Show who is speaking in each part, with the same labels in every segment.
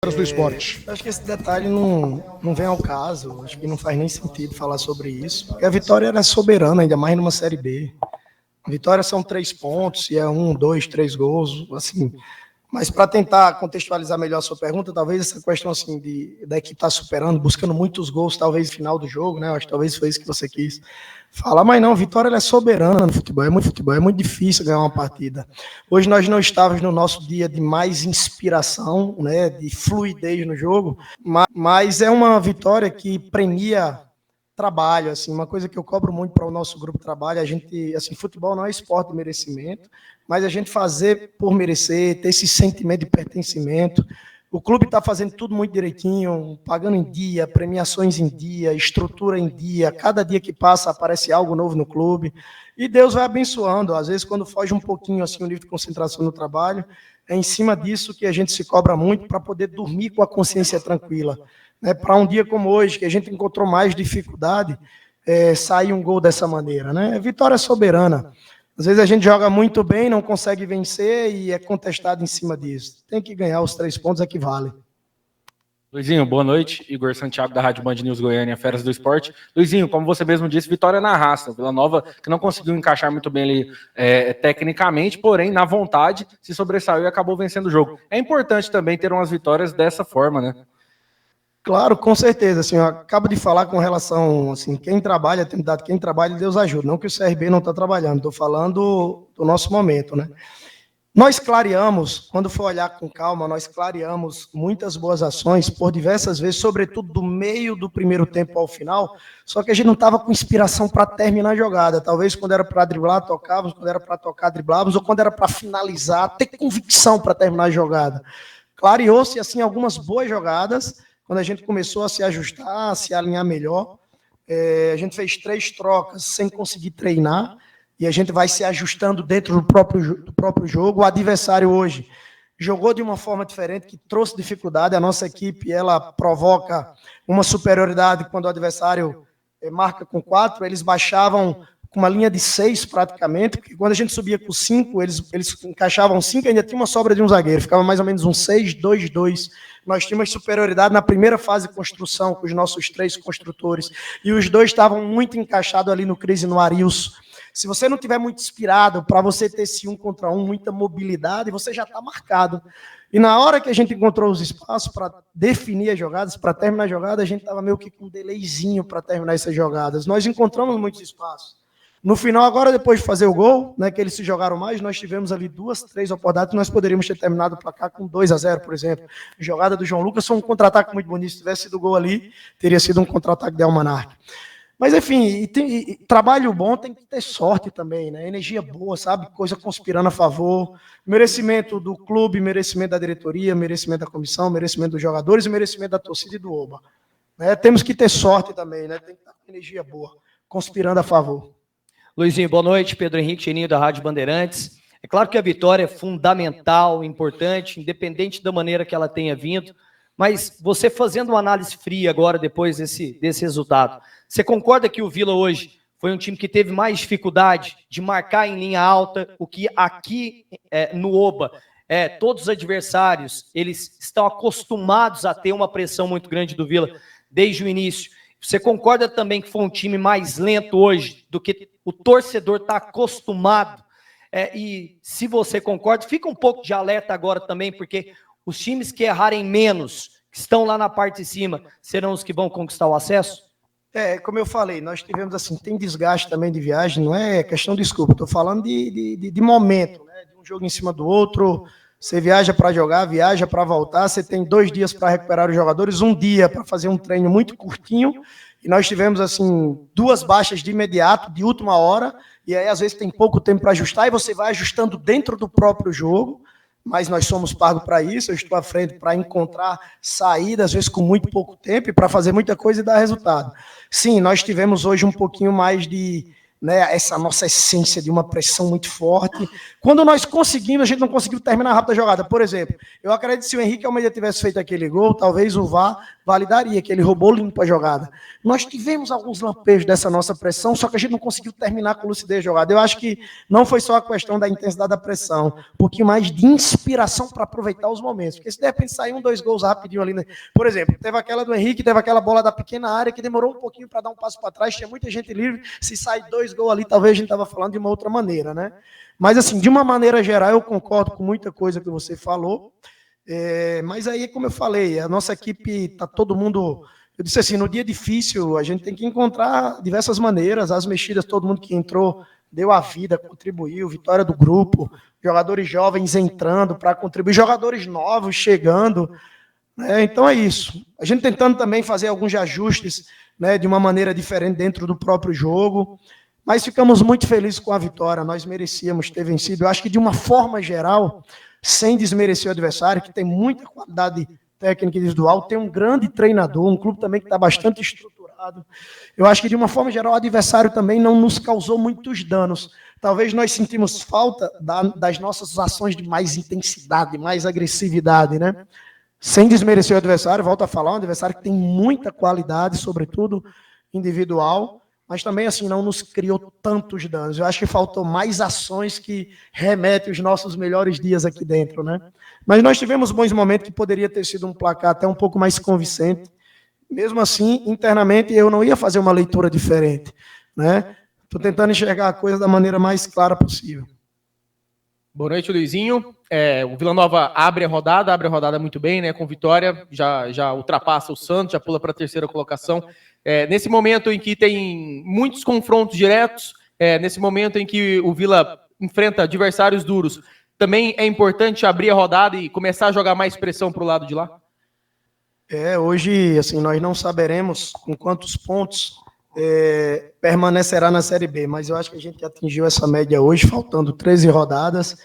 Speaker 1: do esporte.
Speaker 2: Acho que esse detalhe não vem ao caso, acho que não faz nem sentido falar sobre isso, porque a vitória era soberana, ainda mais numa Série B. A vitória são 3 pontos, e é 1, 2, 3 gols, assim. Mas para tentar contextualizar melhor a sua pergunta, talvez essa questão assim da equipe estar superando, buscando muitos gols, talvez no final do jogo, né? Acho que talvez foi isso que você quis falar, mas não, a vitória ela é soberana no futebol, é muito difícil ganhar uma partida. Hoje nós não estávamos no nosso dia de mais inspiração, né? De fluidez no jogo, mas é uma vitória que premia trabalho, assim, uma coisa que eu cobro muito para o nosso grupo de trabalho, a gente, assim, futebol não é esporte de merecimento, mas a gente fazer por merecer, ter esse sentimento de pertencimento. O clube está fazendo tudo muito direitinho, pagando em dia, premiações em dia, estrutura em dia, cada dia que passa aparece algo novo no clube, e Deus vai abençoando, às vezes quando foge um pouquinho assim o nível de concentração no trabalho, é em cima disso que a gente se cobra muito para poder dormir com a consciência tranquila. Né, para um dia como hoje, que a gente encontrou mais dificuldade, sair um gol dessa maneira. Né? Vitória soberana. Às vezes a gente joga muito bem, não consegue vencer e é contestado em cima disso. Tem que ganhar os 3 pontos, é que vale.
Speaker 3: Luizinho, boa noite. Igor Santiago, da Rádio Band News Goiânia, Feras do Esporte. Luizinho, como você mesmo disse, vitória na raça. Vila Nova, que não conseguiu encaixar muito bem ali tecnicamente, porém, na vontade, se sobressaiu e acabou vencendo o jogo. É importante também ter umas vitórias dessa forma, né?
Speaker 2: Claro, com certeza. Assim, eu acabo de falar com relação, assim, quem trabalha, tem dado quem trabalha, Deus ajuda. Não que o CRB não está trabalhando, estou falando do nosso momento, né? Nós clareamos, quando for olhar com calma, nós clareamos muitas boas ações por diversas vezes, sobretudo do meio do primeiro tempo ao final, só que a gente não estava com inspiração para terminar a jogada. Talvez quando era para driblar, tocávamos, quando era para tocar, driblávamos, ou quando era para finalizar, ter convicção para terminar a jogada. Clareou-se, assim, algumas boas jogadas, quando a gente começou a se ajustar, a se alinhar melhor. A gente fez 3 trocas sem conseguir treinar, e a gente vai se ajustando dentro do próprio jogo. O adversário hoje jogou de uma forma diferente, que trouxe dificuldade. A nossa equipe, ela provoca uma superioridade quando o adversário marca com 4, eles baixavam com uma linha de 6 praticamente, porque quando a gente subia com 5, eles encaixavam 5, ainda tinha uma sobra de um zagueiro, ficava mais ou menos um 6-2-2. Nós tínhamos superioridade na primeira fase de construção, com os nossos 3 construtores, e os 2 estavam muito encaixados ali no Cris e no Arilson. Se você não tiver muito inspirado para você ter esse 1 contra 1, muita mobilidade, você já está marcado. E na hora que a gente encontrou os espaços para definir as jogadas, para terminar a jogada, a gente estava meio que com um delayzinho para terminar essas jogadas. Nós encontramos muitos espaços. No final, agora, depois de fazer o gol, né, que eles se jogaram mais, nós tivemos ali 2, 3 oportunidades, nós poderíamos ter terminado o placar com 2-0, por exemplo. A jogada do João Lucas foi um contra-ataque muito bonito. Se tivesse sido gol ali, teria sido um contra-ataque de Almanac. Mas, enfim, trabalho bom tem que ter sorte também, né? Energia boa, sabe? Coisa conspirando a favor. Merecimento do clube, merecimento da diretoria, merecimento da comissão, merecimento dos jogadores e merecimento da torcida e do Oba. Né? Temos que ter sorte também, né? Tem que estar com energia boa, conspirando a favor.
Speaker 4: Luizinho, boa noite. Pedro Henrique Cheninho, da Rádio Bandeirantes. É claro que a vitória é fundamental, importante, independente da maneira que ela tenha vindo, mas você fazendo uma análise fria agora, depois desse resultado, você concorda que o Vila hoje foi um time que teve mais dificuldade de marcar em linha alta, o que aqui no Oba, todos os adversários, eles estão acostumados a ter uma pressão muito grande do Vila desde o início. Você concorda também que foi um time mais lento hoje do que o torcedor está acostumado? E se você concorda, fica um pouco de alerta agora também, porque os times que errarem menos, que estão lá na parte de cima, serão os que vão conquistar o acesso?
Speaker 2: Como eu falei, nós tivemos assim, tem desgaste também de viagem, não é questão de desculpa, estou falando de momento, né? De um jogo em cima do outro. Você viaja para jogar, viaja para voltar, você tem 2 dias para recuperar os jogadores, 1 dia para fazer um treino muito curtinho, e nós tivemos, assim, 2 baixas de imediato, de última hora, e aí, às vezes, tem pouco tempo para ajustar, e você vai ajustando dentro do próprio jogo, mas nós somos pagos para isso, eu estou à frente para encontrar saída, às vezes com muito pouco tempo, e para fazer muita coisa e dar resultado. Sim, nós tivemos hoje um pouquinho mais de né, essa nossa essência de uma pressão muito forte. Quando nós conseguimos, a gente não conseguiu terminar rápido a jogada. Por exemplo, eu acredito que se o Henrique Almeida tivesse feito aquele gol, talvez o VAR validaria, que ele roubou limpo a jogada. Nós tivemos alguns lampejos dessa nossa pressão, só que a gente não conseguiu terminar com lucidez a jogada. Eu acho que não foi só a questão da intensidade da pressão, um pouquinho mais de inspiração para aproveitar os momentos. Porque se de repente sair 1, 2 gols rapidinho ali, né? Por exemplo, teve aquela do Henrique, teve aquela bola da pequena área que demorou um pouquinho para dar um passo para trás, tinha muita gente livre, se sai 2 gols ali, talvez a gente estava falando de uma outra maneira, né? Mas assim, de uma maneira geral, eu concordo com muita coisa que você falou, mas aí, como eu falei, a nossa equipe está todo mundo... Eu disse assim, no dia difícil, a gente tem que encontrar diversas maneiras, as mexidas, todo mundo que entrou deu a vida, contribuiu, vitória do grupo, jogadores jovens entrando para contribuir, jogadores novos chegando, né? Então é isso. A gente tentando também fazer alguns ajustes, né, de uma maneira diferente dentro do próprio jogo, mas ficamos muito felizes com a vitória, nós merecíamos ter vencido. Eu acho que de uma forma geral, sem desmerecer o adversário, que tem muita qualidade técnica e individual, tem um grande treinador, um clube também que está bastante estruturado. Eu acho que de uma forma geral o adversário também não nos causou muitos danos. Talvez nós sentimos falta das nossas ações de mais intensidade, mais agressividade, né? Sem desmerecer o adversário, volto a falar, um adversário que tem muita qualidade, sobretudo individual, mas também assim não nos criou tantos danos. Eu acho que faltou mais ações que remetem os nossos melhores dias aqui dentro, né? Mas nós tivemos bons momentos que poderia ter sido um placar até um pouco mais convincente. Mesmo assim, internamente, eu não ia fazer uma leitura diferente, né? Estou tentando enxergar a coisa da maneira mais clara possível.
Speaker 1: Boa noite, Luizinho. O Vila Nova abre a rodada muito bem, né? Com vitória, já ultrapassa o Santos, já pula para a terceira colocação. Nesse momento em que tem muitos confrontos diretos, nesse momento em que o Vila enfrenta adversários duros, também é importante abrir a rodada e começar a jogar mais pressão para o lado de lá?
Speaker 2: Hoje, assim, nós não saberemos com quantos pontos permanecerá na Série B, mas eu acho que a gente atingiu essa média hoje, faltando 13 rodadas,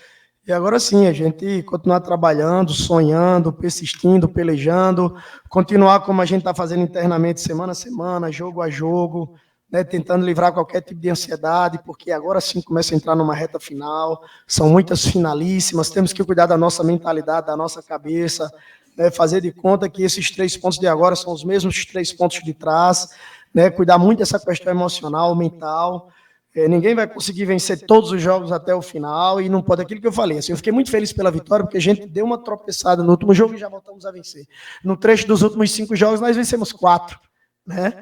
Speaker 2: e agora sim, a gente continuar trabalhando, sonhando, persistindo, pelejando, continuar como a gente está fazendo internamente, semana a semana, jogo a jogo, né, tentando livrar qualquer tipo de ansiedade, porque agora sim começa a entrar numa reta final, são muitas finalíssimas, temos que cuidar da nossa mentalidade, da nossa cabeça, né, fazer de conta que esses 3 pontos de agora são os mesmos 3 pontos de trás, né, cuidar muito dessa questão emocional, mental. Ninguém vai conseguir vencer todos os jogos até o final e não pode, aquilo que eu falei, assim, eu fiquei muito feliz pela vitória, porque a gente deu uma tropeçada no último jogo e já voltamos a vencer. No trecho dos últimos 5 jogos, nós vencemos 4, né?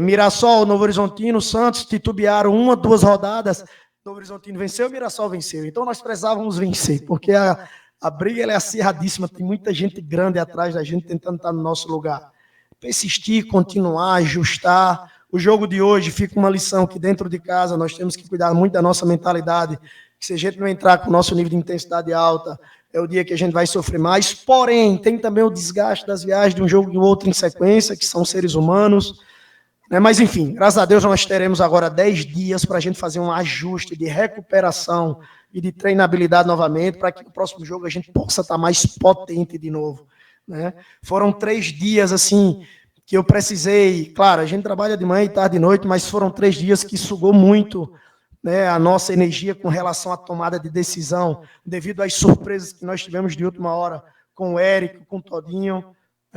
Speaker 2: Mirassol, Novo Horizontino, Santos titubearam 1, 2 rodadas, Novo Horizontino venceu, Mirassol venceu. Então nós precisávamos vencer, porque a briga ela é acirradíssima, tem muita gente grande atrás da gente tentando estar no nosso lugar. Persistir, continuar, ajustar. O jogo de hoje fica uma lição que dentro de casa nós temos que cuidar muito da nossa mentalidade, que se a gente não entrar com o nosso nível de intensidade alta, é o dia que a gente vai sofrer mais. Porém, tem também o desgaste das viagens de um jogo e outro em sequência, que são seres humanos. Mas, enfim, graças a Deus nós teremos agora 10 dias para a gente fazer um ajuste de recuperação e de treinabilidade novamente, para que no próximo jogo a gente possa estar mais potente de novo, né? Foram 3 dias, assim, que eu precisei, claro, a gente trabalha de manhã e tarde e noite, mas foram 3 dias que sugou muito, né, a nossa energia com relação à tomada de decisão, devido às surpresas que nós tivemos de última hora com o Érico, com o Todinho.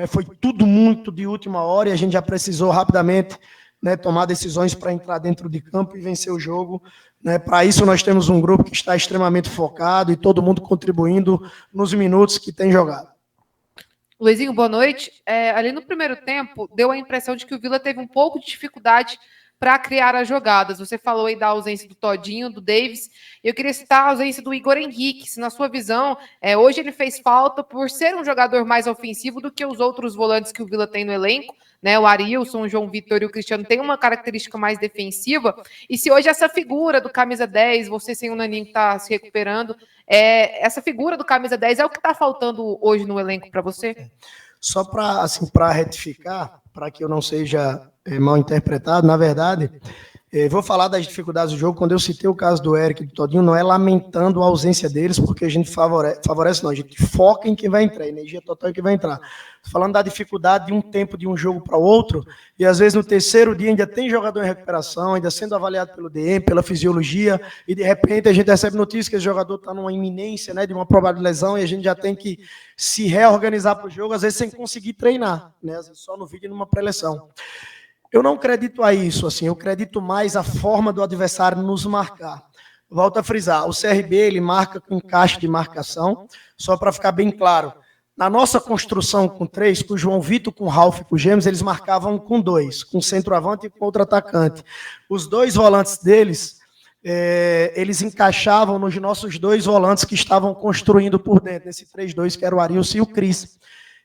Speaker 2: Foi tudo muito de última hora e a gente já precisou rapidamente, né, tomar decisões para entrar dentro de campo e vencer o jogo, né? Para isso nós temos um grupo que está extremamente focado e todo mundo contribuindo nos minutos que tem jogado.
Speaker 5: Luizinho, boa noite. Ali no primeiro tempo, deu a impressão de que o Vila teve um pouco de dificuldade para criar as jogadas. Você falou aí da ausência do Todinho, do Davis. Eu queria citar a ausência do Igor Henrique. Se na sua visão, hoje ele fez falta por ser um jogador mais ofensivo do que os outros volantes que o Vila tem no elenco, né? O Arilson, o João Vitor e o Cristiano têm uma característica mais defensiva. E se hoje essa figura do camisa 10, você sem o Naninho que está se recuperando, essa figura do camisa 10 é o que está faltando hoje no elenco para você?
Speaker 2: Só para retificar, para que eu não seja mal interpretado, na verdade, Vou falar das dificuldades do jogo. Quando eu citei o caso do Eric e do Todinho, não é lamentando a ausência deles, porque a gente favorece não, a gente foca em quem vai entrar, energia total em quem vai entrar. Tô falando da dificuldade de um tempo de um jogo para o outro, e às vezes no terceiro dia ainda tem jogador em recuperação, ainda sendo avaliado pelo DM, pela fisiologia, e de repente a gente recebe notícia que esse jogador está numa iminência, né, de uma provável lesão, e a gente já tem que se reorganizar para o jogo, às vezes sem conseguir treinar, né, às vezes só no vídeo e numa pré-eleção. Eu não acredito a isso, assim, eu acredito mais a forma do adversário nos marcar. Volto a frisar, o CRB ele marca com encaixe de marcação, só para ficar bem claro. Na nossa construção com 3, com o João Vitor, com o Ralf e com o Gêmeos, eles marcavam com 2, com centroavante e com outro atacante. Os 2 volantes deles, eles encaixavam nos nossos 2 volantes que estavam construindo por dentro, nesse 3-2, que era o Arilson e o Cris.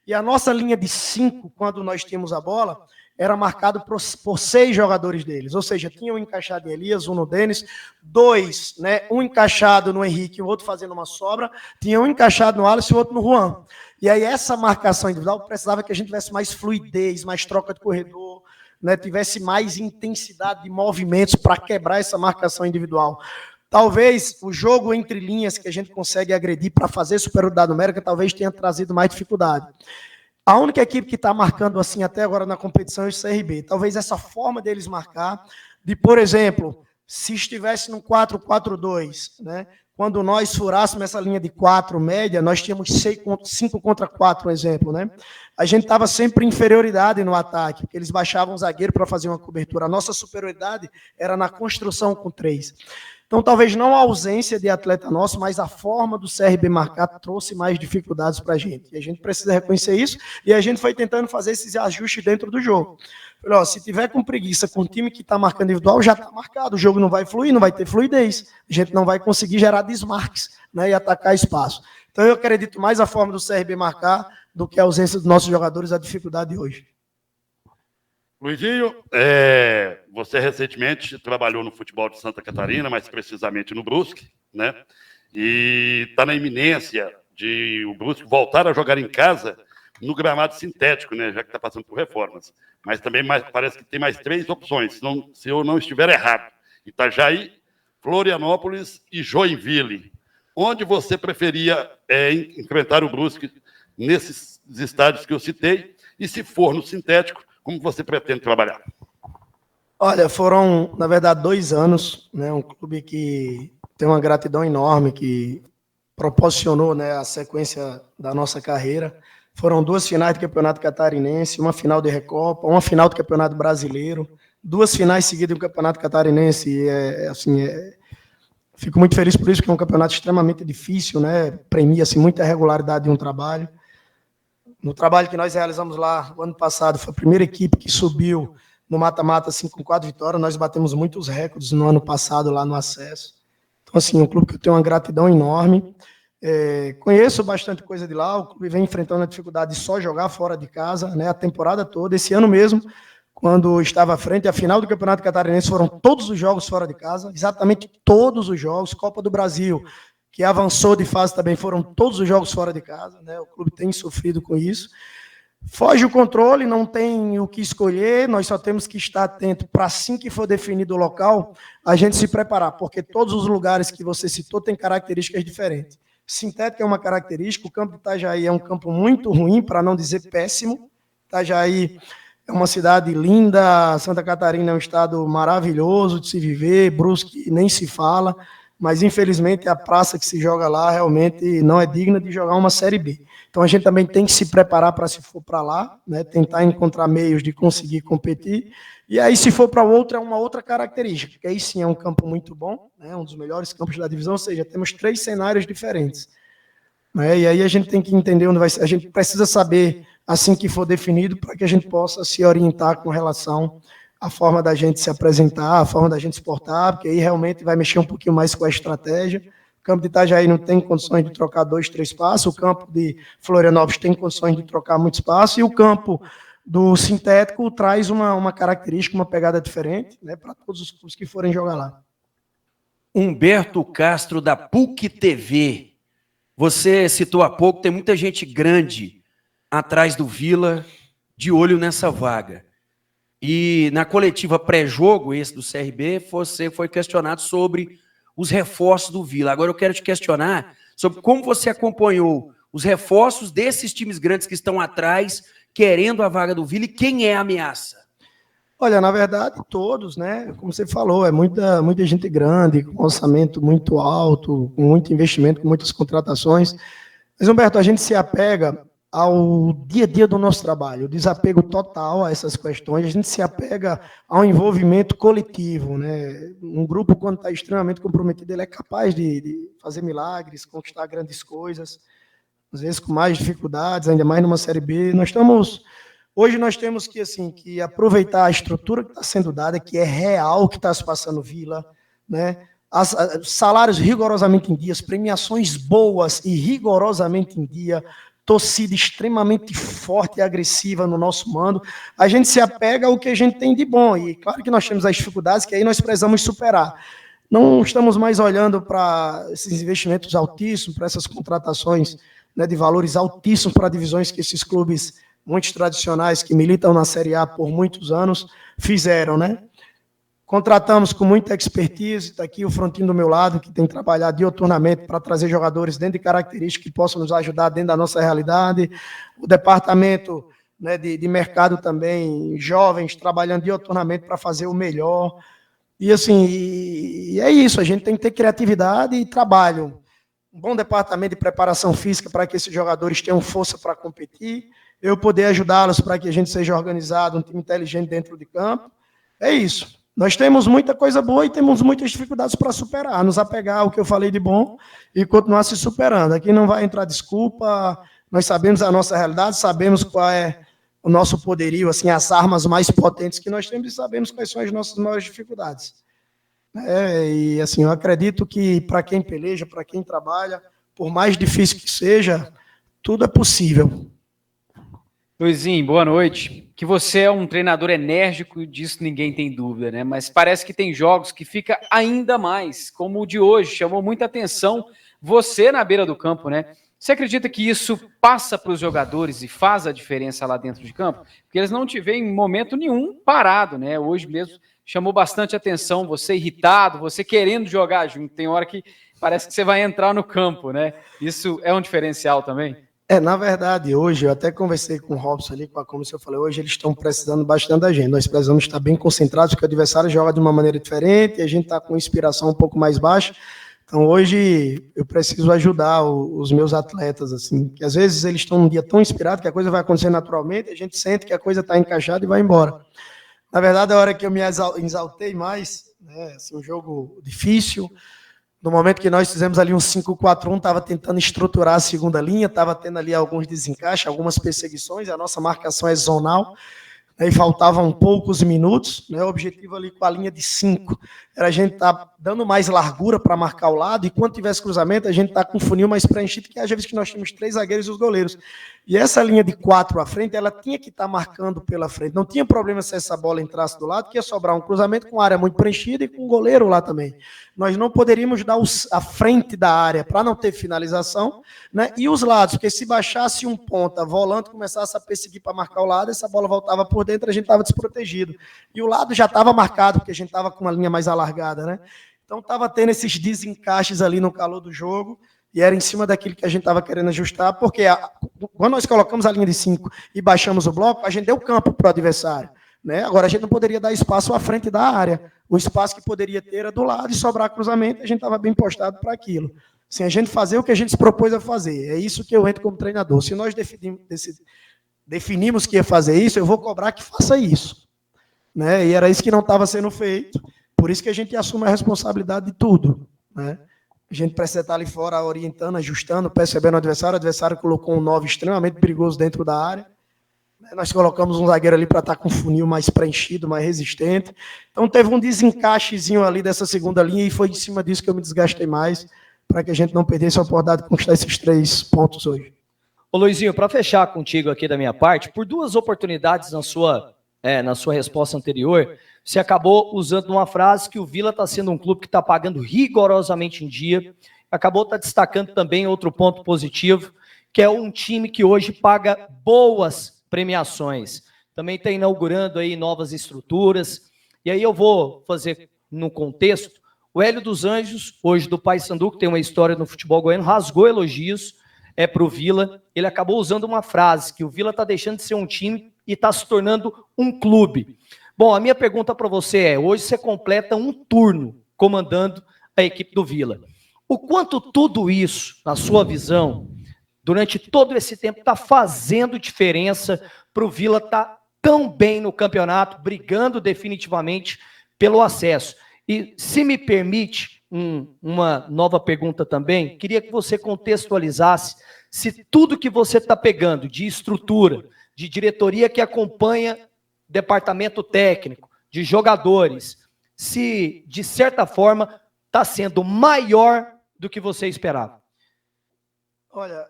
Speaker 2: E a nossa linha de 5, quando nós tínhamos a bola, era marcado por 6 jogadores deles, ou seja, tinha um encaixado em Elias, um no Denis, 2, né, um encaixado no Henrique e o outro fazendo uma sobra, tinha um encaixado no Alisson e o outro no Juan. E aí essa marcação individual precisava que a gente tivesse mais fluidez, mais troca de corredor, né, tivesse mais intensidade de movimentos para quebrar essa marcação individual. Talvez o jogo entre linhas que a gente consegue agredir para fazer superioridade numérica talvez tenha trazido mais dificuldade. A única equipe que está marcando assim até agora na competição é o CRB. Talvez essa forma deles marcar, de, por exemplo, se estivesse no 4-4-2, né, quando nós furássemos essa linha de 4 média, nós tínhamos 5 contra 4, por exemplo. Né? A gente estava sempre em inferioridade no ataque, porque eles baixavam o zagueiro para fazer uma cobertura. A nossa superioridade era na construção com 3. Então, talvez não a ausência de atleta nosso, mas a forma do CRB marcar trouxe mais dificuldades para a gente. E a gente precisa reconhecer isso, e a gente foi tentando fazer esses ajustes dentro do jogo. Falei, ó, se tiver com preguiça com o time que está marcando individual, já está marcado. O jogo não vai fluir, não vai ter fluidez. A gente não vai conseguir gerar desmarques, né, e atacar espaço. Então, eu acredito mais a forma do CRB marcar do que a ausência dos nossos jogadores, a dificuldade de hoje.
Speaker 6: Luizinho, você recentemente trabalhou no futebol de Santa Catarina, mais precisamente no Brusque, né? E está na iminência de o Brusque voltar a jogar em casa no gramado sintético, né? Já que está passando por reformas. Mas também parece que tem mais 3 opções, se eu não estiver errado. Itajaí, Florianópolis e Joinville. Onde você preferia enfrentar o Brusque nesses estádios que eu citei? E se for no sintético, como você pretende trabalhar?
Speaker 2: Olha, foram, na verdade, 2 anos, né? Um clube que tem uma gratidão enorme, que proporcionou, né, a sequência da nossa carreira. Foram 2 finais do Campeonato Catarinense, uma final de Recopa, uma final do Campeonato Brasileiro, 2 finais seguidas do Campeonato Catarinense. Fico muito feliz por isso, porque é um campeonato extremamente difícil, né? Premia assim, muita regularidade de um trabalho. No trabalho que nós realizamos lá, o ano passado, foi a primeira equipe que subiu no mata-mata assim, com 4 vitórias. Nós batemos muitos recordes no ano passado lá no acesso. Então, assim, um clube que eu tenho uma gratidão enorme. Conheço bastante coisa de lá. O clube vem enfrentando a dificuldade de só jogar fora de casa, né, a temporada toda. Esse ano mesmo, quando estava à frente, a final do Campeonato Catarinense foram todos os jogos fora de casa, exatamente todos os jogos. Copa do Brasil, que avançou de fase também, foram todos os jogos fora de casa, né? O clube tem sofrido com isso. Foge o controle, não tem o que escolher, nós só temos que estar atento para, assim que for definido o local, a gente se preparar, porque todos os lugares que você citou têm características diferentes. Sintético é uma característica, o campo de Itajaí é um campo muito ruim, para não dizer péssimo. Itajaí é uma cidade linda, Santa Catarina é um estado maravilhoso de se viver, Brusque nem se fala, mas infelizmente a praça que se joga lá realmente não é digna de jogar uma Série B. Então a gente também tem que se preparar para, se for para lá, né, tentar encontrar meios de conseguir competir, e aí se for para outra, é uma outra característica, que aí sim é um campo muito bom, né, um dos melhores campos da divisão, ou seja, temos 3 cenários diferentes. Né, e aí a gente tem que entender onde vai ser, a gente precisa saber, assim que for definido, para que a gente possa se orientar com relação a forma da gente se apresentar, a forma da gente se portar, porque aí realmente vai mexer um pouquinho mais com a estratégia. O campo de Itajaí não tem condições de trocar 2, 3 passos, o campo de Florianópolis tem condições de trocar muito espaço, e o campo do sintético traz uma característica, uma pegada diferente, né, para todos os clubes que forem jogar lá.
Speaker 7: Humberto Castro, da PUC TV. Você citou há pouco, tem muita gente grande atrás do Vila, de olho nessa vaga. E na coletiva pré-jogo, esse do CRB, você foi questionado sobre os reforços do Vila. Agora eu quero te questionar sobre como você acompanhou os reforços desses times grandes que estão atrás, querendo a vaga do Vila, e quem é a ameaça?
Speaker 2: Olha, na verdade, todos, né? Como você falou, é muita gente grande, com orçamento muito alto, com muito investimento, com muitas contratações. Mas, Humberto, a gente se apega ao dia a dia do nosso trabalho, o desapego total a essas questões, a gente se apega ao envolvimento coletivo, né? Um grupo, quando está extremamente comprometido, ele é capaz de fazer milagres, conquistar grandes coisas, às vezes com mais dificuldades, ainda mais numa Série B. Hoje nós temos que aproveitar a estrutura que está sendo dada, que é real, que está se passando Vila, né? Salários rigorosamente em dia, premiações boas e rigorosamente em dia, torcida extremamente forte e agressiva no nosso mando. A gente se apega ao que a gente tem de bom, e claro que nós temos as dificuldades que aí nós precisamos superar. Não estamos mais olhando para esses investimentos altíssimos, para essas contratações, né, de valores altíssimos para divisões que esses clubes muitos tradicionais que militam na Série A por muitos anos fizeram, né? Contratamos com muita expertise, está aqui o Frontinho do meu lado, que tem trabalhado diuturnamente para trazer jogadores dentro de características que possam nos ajudar dentro da nossa realidade. O departamento, né, de mercado também, jovens, trabalhando diuturnamente para fazer o melhor. E assim, é isso, a gente tem que ter criatividade e trabalho. Um bom departamento de preparação física para que esses jogadores tenham força para competir, eu poder ajudá-los para que a gente seja organizado, um time inteligente dentro de campo. É isso. Nós temos muita coisa boa e temos muitas dificuldades para superar, nos apegar ao que eu falei de bom e continuar se superando. Aqui não vai entrar desculpa, nós sabemos a nossa realidade, sabemos qual é o nosso poderio, assim, as armas mais potentes que nós temos e sabemos quais são as nossas maiores dificuldades. E assim, eu acredito que para quem peleja, para quem trabalha, por mais difícil que seja, tudo é possível.
Speaker 8: Luizinho, boa noite. Que você é um treinador enérgico, disso ninguém tem dúvida, né? Mas parece que tem jogos que fica ainda mais, como o de hoje, chamou muita atenção você na beira do campo, né? Você acredita que isso passa para os jogadores e faz a diferença lá dentro de campo? Porque eles não te veem em momento nenhum parado, né? Hoje mesmo chamou bastante atenção, você irritado, você querendo jogar junto. Tem hora que parece que você vai entrar no campo, né? Isso é um diferencial também?
Speaker 2: Na verdade, hoje, eu até conversei com o Robson ali, como eu falei, hoje eles estão precisando bastante da gente. Nós precisamos estar bem concentrados, porque o adversário joga de uma maneira diferente, e a gente está com inspiração um pouco mais baixa. Então, hoje, eu preciso ajudar os meus atletas, assim, que às vezes eles estão num dia tão inspirado que a coisa vai acontecer naturalmente, a gente sente que a coisa está encaixada e vai embora. Na verdade, a hora que eu me exaltei mais, né, assim, um jogo difícil. No momento que nós fizemos ali um 5-4-1, estava tentando estruturar a segunda linha, estava tendo ali alguns desencaixes, algumas perseguições, a nossa marcação é zonal, né, e faltavam poucos minutos, né, o objetivo ali com a linha de 5 era a gente estar dando mais largura para marcar o lado, e quando tivesse cruzamento, a gente está com o funil mais preenchido, que às vezes que nós tínhamos 3 zagueiros e os goleiros. E essa linha de 4 à frente, ela tinha que estar marcando pela frente. Não tinha problema se essa bola entrasse do lado, que ia sobrar um cruzamento com área muito preenchida e com o goleiro lá também. Nós não poderíamos dar a frente da área para não ter finalização, né? E os lados, porque se baixasse um ponta, volante, começasse a perseguir para marcar o lado, essa bola voltava por dentro, a gente estava desprotegido. E o lado já estava marcado, porque a gente estava com uma linha mais alargada, né? Então estava tendo esses desencaixes ali no calor do jogo, e era em cima daquilo que a gente estava querendo ajustar, porque quando nós colocamos a linha de 5 e baixamos o bloco, a gente deu campo para o adversário, né? Agora a gente não poderia dar espaço à frente da área. O espaço que poderia ter era do lado e sobrar cruzamento, a gente estava bem postado para aquilo. Assim, a gente fazer o que a gente se propôs a fazer. É isso que eu entro como treinador. Se nós definimos que ia fazer isso, eu vou cobrar que faça isso, né? E era isso que não estava sendo feito. Por isso que a gente assume a responsabilidade de tudo, né? A gente precisa estar ali fora orientando, ajustando, percebendo o adversário colocou um 9 extremamente perigoso dentro da área. Nós colocamos um zagueiro ali para estar com um funil mais preenchido, mais resistente. Então teve um desencaixezinho ali dessa segunda linha e foi em cima disso que eu me desgastei mais, para que a gente não perdesse a oportunidade de conquistar esses 3 pontos hoje.
Speaker 4: Ô Luizinho, para fechar contigo aqui da minha parte, por 2 oportunidades na sua resposta anterior, você acabou usando uma frase que o Vila está sendo um clube que está pagando rigorosamente em dia, acabou destacando também outro ponto positivo, que é um time que hoje paga boas premiações. também está inaugurando aí novas estruturas. E aí eu vou fazer no contexto. O Hélio dos Anjos, hoje do Paysandu, que tem uma história no futebol goiano, rasgou elogios para o Vila. Ele acabou usando uma frase, que o Vila está deixando de ser um time e está se tornando um clube. Bom, a minha pergunta para você é, hoje você completa um turno comandando a equipe do Vila. O quanto tudo isso, na sua visão, durante todo esse tempo, está fazendo diferença para o Vila estar tão bem no campeonato, brigando definitivamente pelo acesso? E, se me permite, uma nova pergunta também, queria que você contextualizasse se tudo que você está pegando de estrutura, de diretoria que acompanha departamento técnico, de jogadores, se, de certa forma, está sendo maior do que você esperava.
Speaker 2: Olha,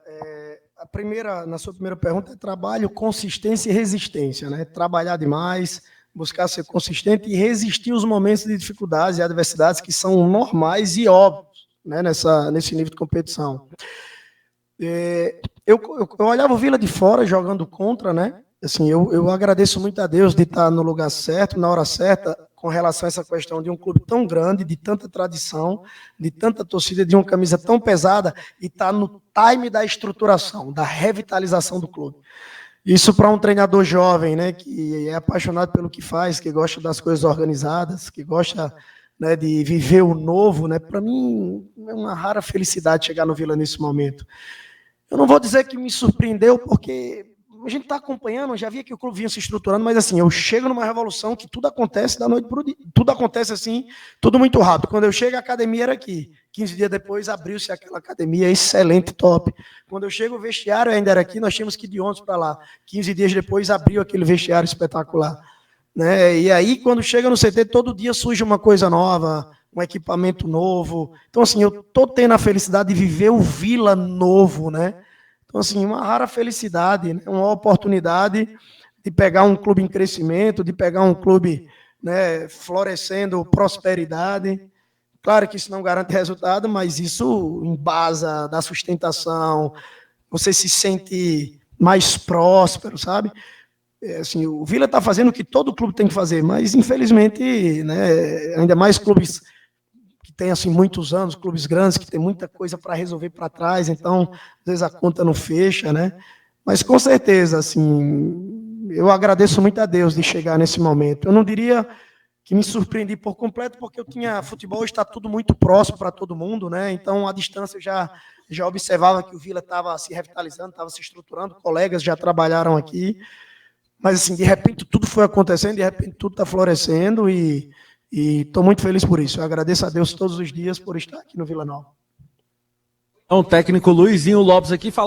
Speaker 2: na sua primeira pergunta, é trabalho, consistência e resistência, né? Trabalhar demais, buscar ser consistente e resistir aos momentos de dificuldades e adversidades que são normais e óbvios, né, nesse nível de competição. Eu olhava o Vila de fora jogando contra, né? Assim, eu agradeço muito a Deus de estar no lugar certo, na hora certa, com relação a essa questão de um clube tão grande, de tanta tradição, de tanta torcida, de uma camisa tão pesada, e estar no time da estruturação, da revitalização do clube. Isso para um treinador jovem, né, que é apaixonado pelo que faz, que gosta das coisas organizadas, que gosta, né, de viver o novo, né, para mim é uma rara felicidade chegar no Vila nesse momento. Eu não vou dizer que me surpreendeu, porque a gente está acompanhando, já via que o clube vinha se estruturando, mas assim, eu chego numa revolução que tudo acontece da noite para o dia. Tudo acontece assim, tudo muito rápido. Quando eu chego, a academia era aqui. 15 dias depois, abriu-se aquela academia excelente, top. Quando eu chego, o vestiário ainda era aqui, nós tínhamos que ir de ônibus para lá. 15 dias depois, abriu aquele vestiário espetacular. Né? E aí, quando chega no CT, todo dia surge uma coisa nova, um equipamento novo. Então, assim, eu estou tendo a felicidade de viver o Vila novo, né? Então, assim, uma rara felicidade, né? Uma oportunidade de pegar um clube em crescimento, de pegar um clube, né, florescendo prosperidade. Claro que isso não garante resultado, mas isso embasa da sustentação, você se sente mais próspero, sabe? Assim, o Vila está fazendo o que todo clube tem que fazer, mas, infelizmente, né, ainda mais clubes que tem assim, muitos anos, clubes grandes, que tem muita coisa para resolver para trás, então, às vezes a conta não fecha, né? Mas, com certeza, assim, eu agradeço muito a Deus de chegar nesse momento. Eu não diria que me surpreendi por completo, porque eu tinha futebol, está tudo muito próximo para todo mundo, né? Então, à distância, eu já observava que o Vila estava se revitalizando, estava se estruturando, colegas já trabalharam aqui, mas, assim, de repente, tudo foi acontecendo, de repente, tudo está florescendo e estou muito feliz por isso. Eu agradeço a Deus todos os dias por estar aqui no Vila Nova.
Speaker 9: Então, o técnico Luizinho Lopes aqui